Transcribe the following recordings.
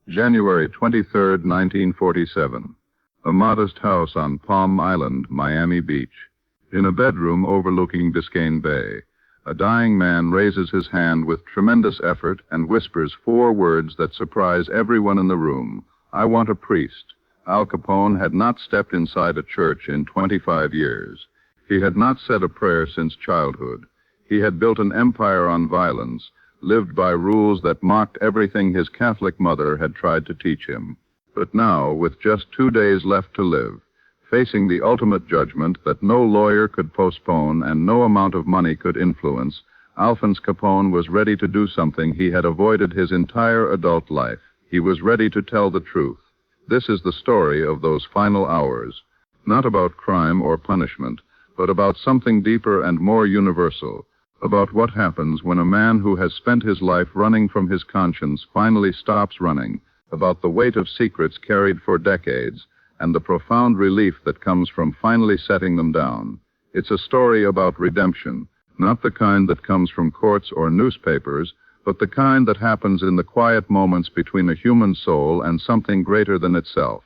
January 23, 1947. A modest house on Palm Island, Miami Beach. In a bedroom overlooking Biscayne Bay, a dying man raises his hand with tremendous effort and whispers 4 words that surprise everyone in the room. I want a priest. Al Capone had not stepped inside a church in 25 years. He had not said a prayer since childhood. He had built an empire on violence, lived by rules that mocked everything his Catholic mother had tried to teach him. But now, with just 2 days left to live, facing the ultimate judgment that no lawyer could postpone and no amount of money could influence, Alphonse Capone was ready to do something he had avoided his entire adult life. He was ready to tell the truth. This is the story of those final hours, not about crime or punishment, but about something deeper and more universal, about what happens when a man who has spent his life running from his conscience finally stops running, about the weight of secrets carried for decades, and the profound relief that comes from finally setting them down. It's a story about redemption, not the kind that comes from courts or newspapers, but the kind that happens in the quiet moments between a human soul and something greater than itself.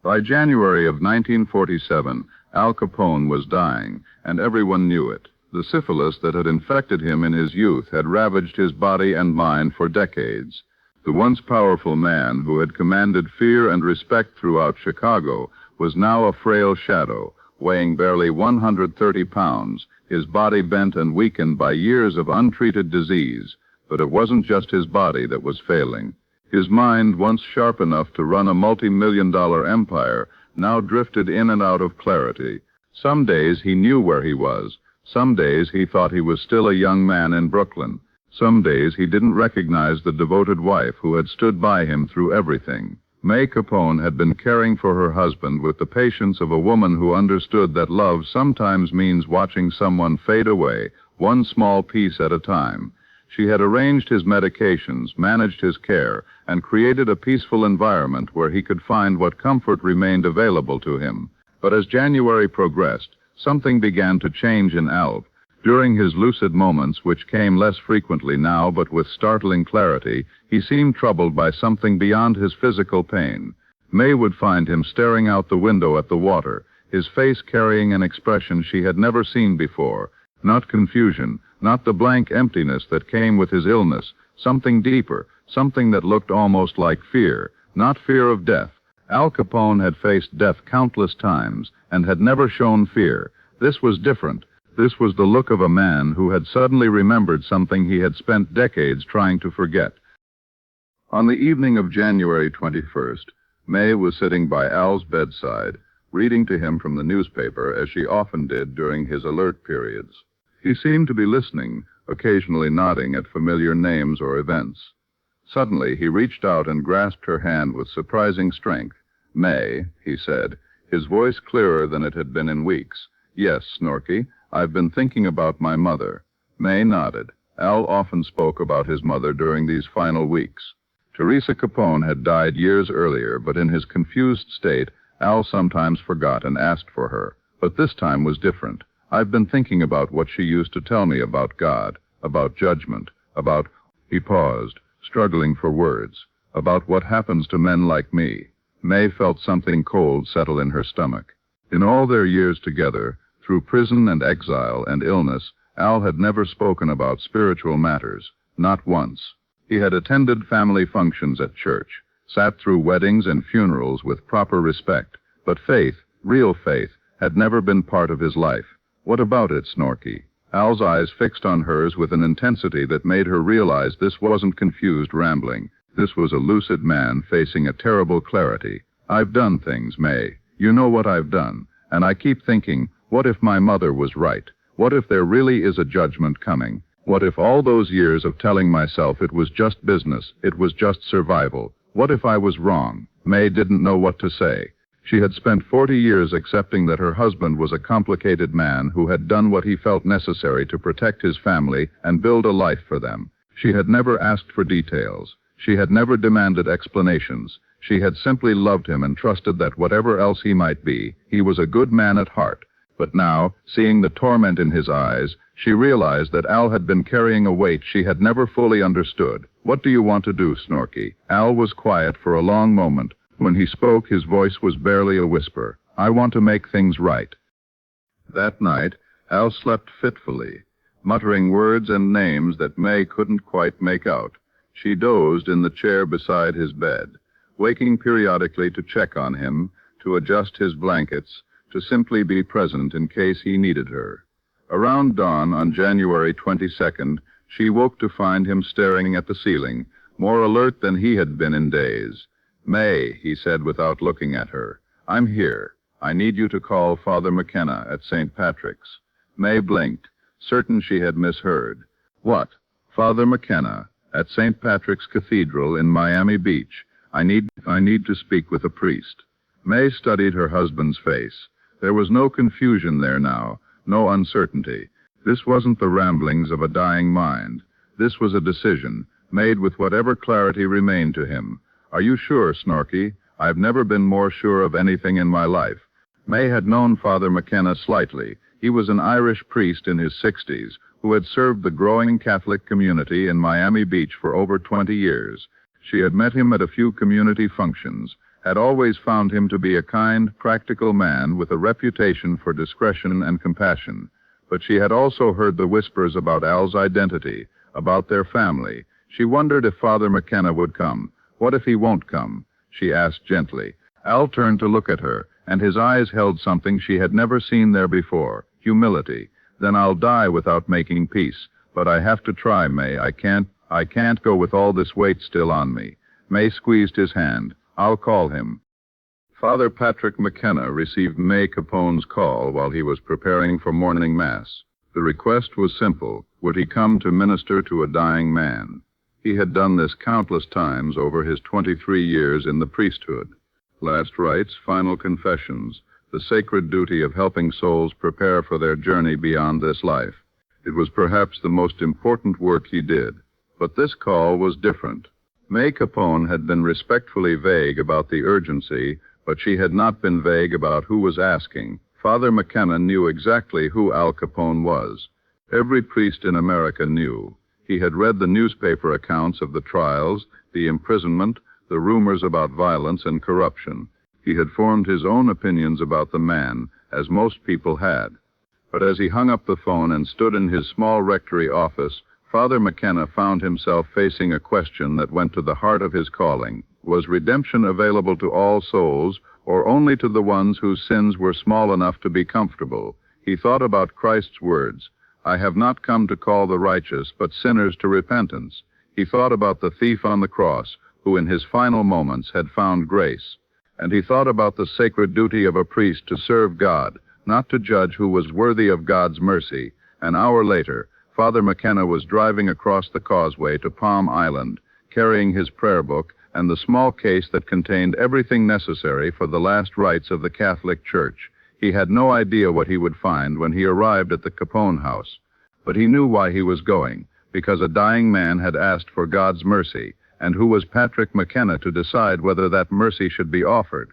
By January of 1947, Al Capone was dying, and everyone knew it. The syphilis that had infected him in his youth had ravaged his body and mind for decades. The once powerful man who had commanded fear and respect throughout Chicago was now a frail shadow, weighing barely 130 pounds, his body bent and weakened by years of untreated disease. But it wasn't just his body that was failing. His mind, once sharp enough to run a multi-million-dollar empire, now drifted in and out of clarity. Some days he knew where he was. Some days he thought he was still a young man in Brooklyn. Some days he didn't recognize the devoted wife who had stood by him through everything. May Capone had been caring for her husband with the patience of a woman who understood that love sometimes means watching someone fade away, one small piece at a time. She had arranged his medications, managed his care, and created a peaceful environment where he could find what comfort remained available to him. But as January progressed, something began to change in Al. During his lucid moments, which came less frequently now but with startling clarity, he seemed troubled by something beyond his physical pain. May would find him staring out the window at the water, his face carrying an expression she had never seen before. Not confusion, not the blank emptiness that came with his illness, something deeper, something that looked almost like fear, not fear of death. Al Capone had faced death countless times and had never shown fear. This was different. This was the look of a man who had suddenly remembered something he had spent decades trying to forget. On the evening of January 21st, May was sitting by Al's bedside, reading to him from the newspaper as she often did during his alert periods. He seemed to be listening, occasionally nodding at familiar names or events. Suddenly, he reached out and grasped her hand with surprising strength. "May," he said, his voice clearer than it had been in weeks. "Yes, Snorky, I've been thinking about my mother." May nodded. Al often spoke about his mother during these final weeks. Teresa Capone had died years earlier, but in his confused state, Al sometimes forgot and asked for her. But this time was different. "I've been thinking about what she used to tell me about God, about judgment, about—" He paused, struggling for words. "About what happens to men like me." May felt something cold settle in her stomach. In all their years together, through prison and exile and illness, Al had never spoken about spiritual matters, not once. He had attended family functions at church, sat through weddings and funerals with proper respect, but faith, real faith, had never been part of his life. "What about it, Snorky?" Al's eyes fixed on hers with an intensity that made her realize this wasn't confused rambling. This was a lucid man facing a terrible clarity. "I've done things, May. You know what I've done. And I keep thinking, what if my mother was right? What if there really is a judgment coming? What if all those years of telling myself it was just business, it was just survival? What if I was wrong?" May didn't know what to say. She had spent 40 years accepting that her husband was a complicated man who had done what he felt necessary to protect his family and build a life for them. She had never asked for details. She had never demanded explanations. She had simply loved him and trusted that whatever else he might be, he was a good man at heart. But now, seeing the torment in his eyes, she realized that Al had been carrying a weight she had never fully understood. "What do you want to do, Snorky?" Al was quiet for a long moment. When he spoke, his voice was barely a whisper. "I want to make things right." That night, Al slept fitfully, muttering words and names that May couldn't quite make out. She dozed in the chair beside his bed, waking periodically to check on him, to adjust his blankets, to simply be present in case he needed her. Around dawn on January 22nd, she woke to find him staring at the ceiling, more alert than he had been in days. "May," he said without looking at her, "I'm here. I need you to call Father McKenna at St. Patrick's." May blinked, certain she had misheard. "What? Father McKenna, at St. Patrick's Cathedral in Miami Beach. I need to speak with a priest." May studied her husband's face. There was no confusion there now, no uncertainty. This wasn't the ramblings of a dying mind. This was a decision, made with whatever clarity remained to him. "Are you sure, Snorky? I've never been more sure of anything in my life." May had known Father McKenna slightly. He was an Irish priest in his 60s who had served the growing Catholic community in Miami Beach for over 20 years. She had met him at a few community functions, had always found him to be a kind, practical man with a reputation for discretion and compassion. But she had also heard the whispers about Al's identity, about their family. She wondered if Father McKenna would come. "What if he won't come?" she asked gently. Al turned to look at her, and his eyes held something she had never seen there before, humility. "Then I'll die without making peace. But I have to try, May. I can't go with all this weight still on me." May squeezed his hand. "I'll call him." Father Patrick McKenna received May Capone's call while he was preparing for morning mass. The request was simple. Would he come to minister to a dying man? He had done this countless times over his 23 years in the priesthood. Last rites, final confessions, the sacred duty of helping souls prepare for their journey beyond this life. It was perhaps the most important work he did. But this call was different. May Capone had been respectfully vague about the urgency, but she had not been vague about who was asking. Father McKenna knew exactly who Al Capone was. Every priest in America knew. He had read the newspaper accounts of the trials, the imprisonment, the rumors about violence and corruption. He had formed his own opinions about the man, as most people had. But as he hung up the phone and stood in his small rectory office, Father McKenna found himself facing a question that went to the heart of his calling. Was redemption available to all souls, or only to the ones whose sins were small enough to be comfortable? He thought about Christ's words, "I have not come to call the righteous, but sinners to repentance." He thought about the thief on the cross, who in his final moments had found grace. And he thought about the sacred duty of a priest to serve God, not to judge who was worthy of God's mercy. An hour later, Father McKenna was driving across the causeway to Palm Island, carrying his prayer book and the small case that contained everything necessary for the last rites of the Catholic Church. He had no idea what he would find when he arrived at the Capone house. But he knew why he was going, because a dying man had asked for God's mercy, and who was Patrick McKenna to decide whether that mercy should be offered?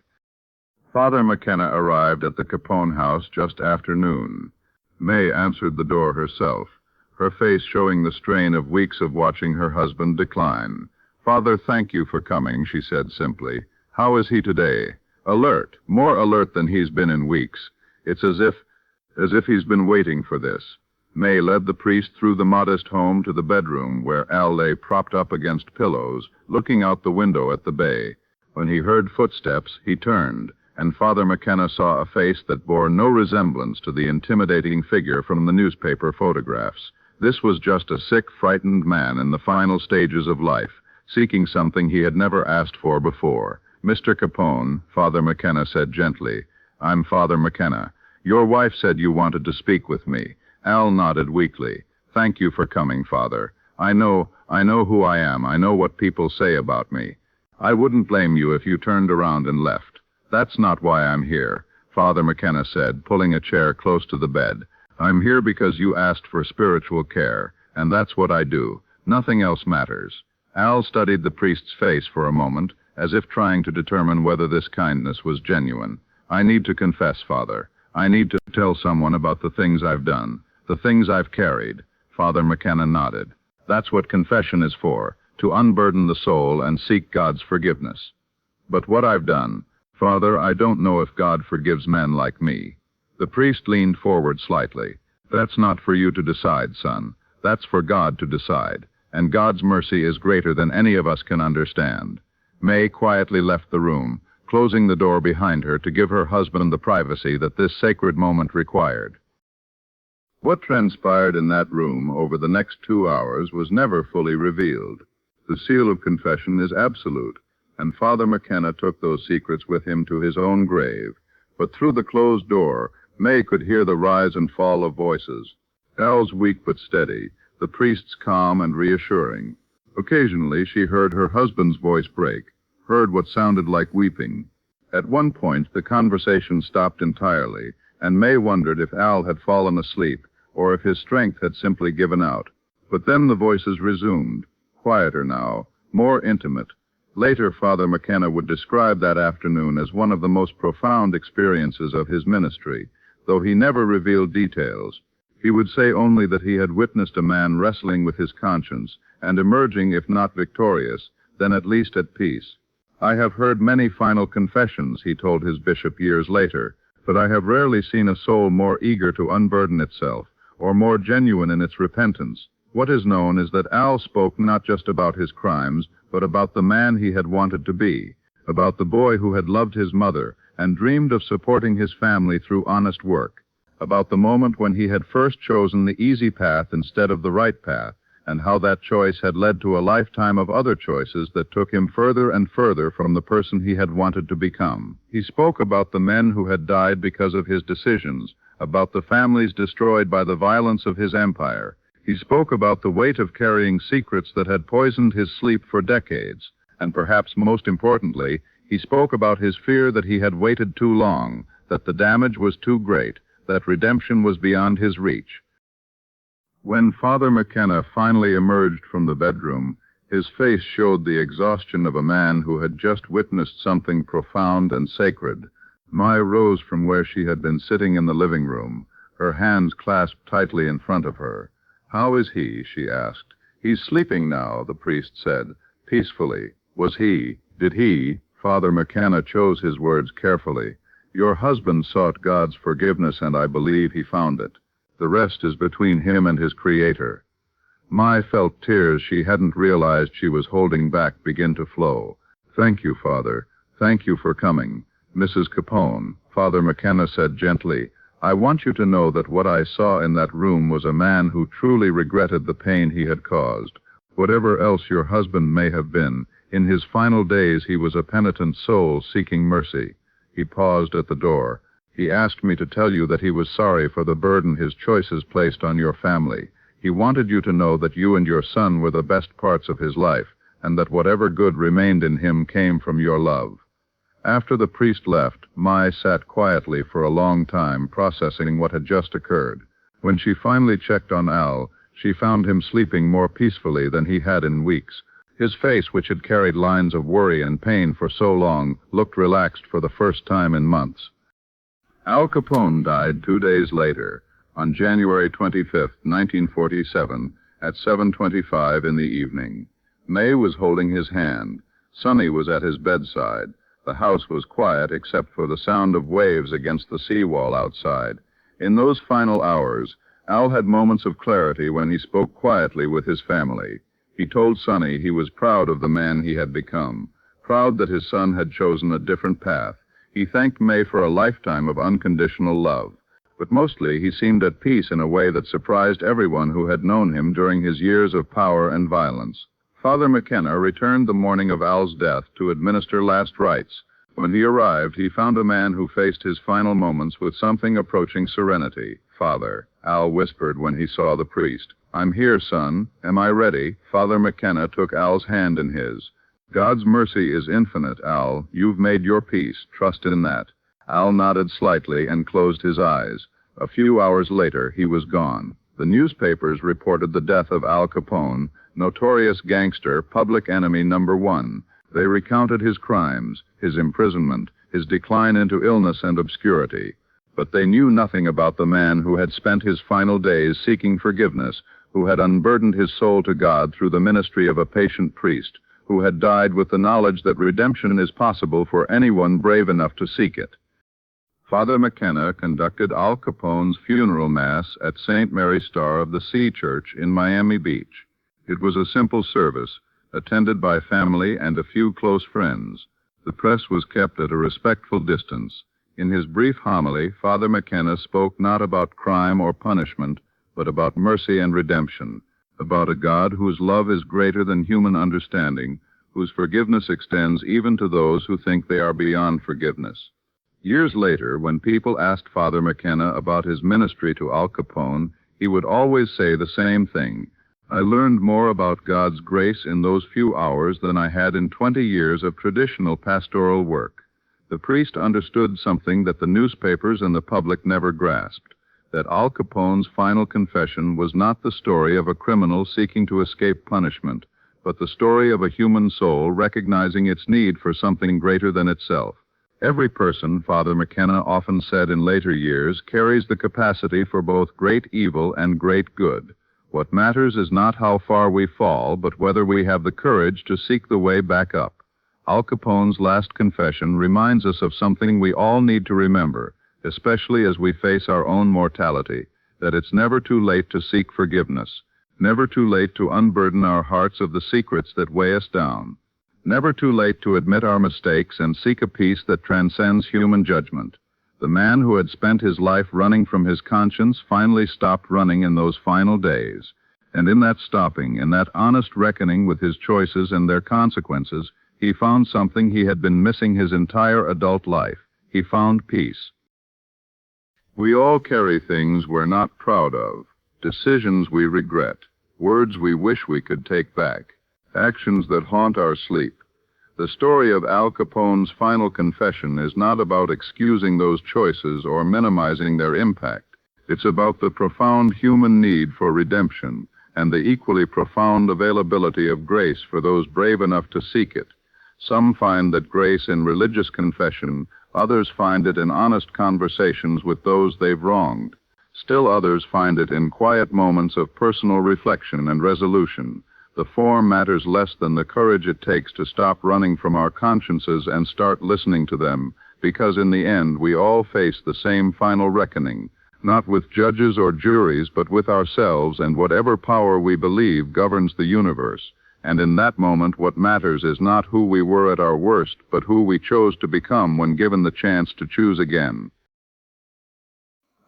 Father McKenna arrived at the Capone house just after noon. May answered the door herself, her face showing the strain of weeks of watching her husband decline. "Father, thank you for coming," she said simply. "How is he today?" "Alert, more alert than he's been in weeks. It's as if he's been waiting for this." May led the priest through the modest home to the bedroom where Al lay propped up against pillows, looking out the window at the bay. When he heard footsteps, he turned, and Father McKenna saw a face that bore no resemblance to the intimidating figure from the newspaper photographs. This was just a sick, frightened man in the final stages of life, seeking something he had never asked for before. "Mr. Capone," Father McKenna said gently, "I'm Father McKenna. Your wife said you wanted to speak with me." Al nodded weakly. "Thank you for coming, Father. I know who I am. I know what people say about me. I wouldn't blame you if you turned around and left. That's not why I'm here," Father McKenna said, pulling a chair close to the bed. "I'm here because you asked for spiritual care, and that's what I do. Nothing else matters." Al studied the priest's face for a moment, as if trying to determine whether this kindness was genuine. "I need to confess, Father. I need to tell someone about the things I've done, the things I've carried. Father McKenna nodded. That's what confession is for, to unburden the soul and seek God's forgiveness. But what I've done, Father, I don't know if God forgives men like me. The priest leaned forward slightly. That's not for you to decide, son. That's for God to decide. And God's mercy is greater than any of us can understand. May quietly left the room, closing the door behind her to give her husband the privacy that this sacred moment required. What transpired in that room over the next 2 hours was never fully revealed. The seal of confession is absolute, and Father McKenna took those secrets with him to his own grave. But through the closed door, May could hear the rise and fall of voices. Al's weak but steady, the priest's calm and reassuring. Occasionally she heard her husband's voice break, heard what sounded like weeping. At one point the conversation stopped entirely, and May wondered if Al had fallen asleep, or if his strength had simply given out. But then the voices resumed, quieter now, more intimate. Later, Father McKenna would describe that afternoon as one of the most profound experiences of his ministry, though he never revealed details. He would say only that he had witnessed a man wrestling with his conscience and emerging, if not victorious, then at least at peace. I have heard many final confessions, he told his bishop years later, but I have rarely seen a soul more eager to unburden itself, or more genuine in its repentance. What is known is that Al spoke not just about his crimes, but about the man he had wanted to be, about the boy who had loved his mother and dreamed of supporting his family through honest work, about the moment when he had first chosen the easy path instead of the right path, and how that choice had led to a lifetime of other choices that took him further and further from the person he had wanted to become. He spoke about the men who had died because of his decisions, about the families destroyed by the violence of his empire. He spoke about the weight of carrying secrets that had poisoned his sleep for decades, and perhaps most importantly, he spoke about his fear that he had waited too long, that the damage was too great, that redemption was beyond his reach. When Father McKenna finally emerged from the bedroom, his face showed the exhaustion of a man who had just witnessed something profound and sacred. Mai rose from where she had been sitting in the living room, her hands clasped tightly in front of her. "How is he?" she asked. "He's sleeping now," the priest said, peacefully. Did he? Father McKenna chose his words carefully. "Your husband sought God's forgiveness, and I believe he found it. The rest is between him and his Creator." Mai felt tears she hadn't realized she was holding back begin to flow. "Thank you, Father. Thank you for coming. Mrs. Capone," Father McKenna said gently, "I want you to know that what I saw in that room was a man who truly regretted the pain he had caused. Whatever else your husband may have been, in his final days he was a penitent soul seeking mercy." He paused at the door. "He asked me to tell you that he was sorry for the burden his choices placed on your family. He wanted you to know that you and your son were the best parts of his life, and that whatever good remained in him came from your love." After the priest left, Mai sat quietly for a long time, processing what had just occurred. When she finally checked on Al, she found him sleeping more peacefully than he had in weeks. His face, which had carried lines of worry and pain for so long, looked relaxed for the first time in months. Al Capone died 2 days later, on January 25, 1947, at 7:25 in the evening. May was holding his hand. Sonny was at his bedside. The house was quiet except for the sound of waves against the seawall outside. In those final hours, Al had moments of clarity when he spoke quietly with his family. He told Sonny he was proud of the man he had become, proud that his son had chosen a different path. He thanked May for a lifetime of unconditional love. But mostly he seemed at peace in a way that surprised everyone who had known him during his years of power and violence. Father McKenna returned the morning of Al's death to administer last rites. When he arrived, he found a man who faced his final moments with something approaching serenity. "Father," Al whispered when he saw the priest. "I'm here, son. Am I ready?" Father McKenna took Al's hand in his. "God's mercy is infinite, Al. You've made your peace. Trust in that." Al nodded slightly and closed his eyes. A few hours later, he was gone. The newspapers reported the death of Al Capone, notorious gangster, public enemy number one. They recounted his crimes, his imprisonment, his decline into illness and obscurity. But they knew nothing about the man who had spent his final days seeking forgiveness, who had unburdened his soul to God through the ministry of a patient priest, who had died with the knowledge that redemption is possible for anyone brave enough to seek it. Father McKenna conducted Al Capone's funeral mass at St. Mary Star of the Sea Church in Miami Beach. It was a simple service, attended by family and a few close friends. The press was kept at a respectful distance. In his brief homily, Father McKenna spoke not about crime or punishment, but about mercy and redemption, about a God whose love is greater than human understanding, whose forgiveness extends even to those who think they are beyond forgiveness. Years later, when people asked Father McKenna about his ministry to Al Capone, he would always say the same thing. I learned more about God's grace in those few hours than I had in 20 years of traditional pastoral work. The priest understood something that the newspapers and the public never grasped, that Al Capone's final confession was not the story of a criminal seeking to escape punishment, but the story of a human soul recognizing its need for something greater than itself. Every person, Father McKenna often said in later years, carries the capacity for both great evil and great good. What matters is not how far we fall, but whether we have the courage to seek the way back up. Al Capone's last confession reminds us of something we all need to remember, especially as we face our own mortality, that it's never too late to seek forgiveness, never too late to unburden our hearts of the secrets that weigh us down, never too late to admit our mistakes and seek a peace that transcends human judgment. The man who had spent his life running from his conscience finally stopped running in those final days. And in that stopping, in that honest reckoning with his choices and their consequences, he found something he had been missing his entire adult life. He found peace. We all carry things we're not proud of, decisions we regret, words we wish we could take back, actions that haunt our sleep. The story of Al Capone's final confession is not about excusing those choices or minimizing their impact. It's about the profound human need for redemption and the equally profound availability of grace for those brave enough to seek it. Some find that grace in religious confession, others find it in honest conversations with those they've wronged. Still others find it in quiet moments of personal reflection and resolution. The form matters less than the courage it takes to stop running from our consciences and start listening to them, because in the end we all face the same final reckoning, not with judges or juries, but with ourselves and whatever power we believe governs the universe. And in that moment, what matters is not who we were at our worst, but who we chose to become when given the chance to choose again.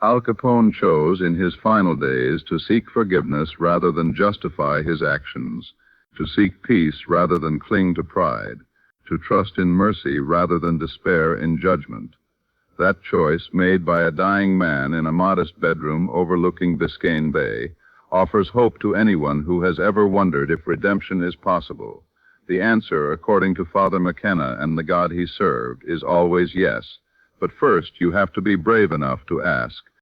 Al Capone chose in his final days to seek forgiveness rather than justify his actions, to seek peace rather than cling to pride, to trust in mercy rather than despair in judgment. That choice, made by a dying man in a modest bedroom overlooking Biscayne Bay, offers hope to anyone who has ever wondered if redemption is possible. The answer, according to Father McKenna and the God he served, is always yes. But first, you have to be brave enough to ask.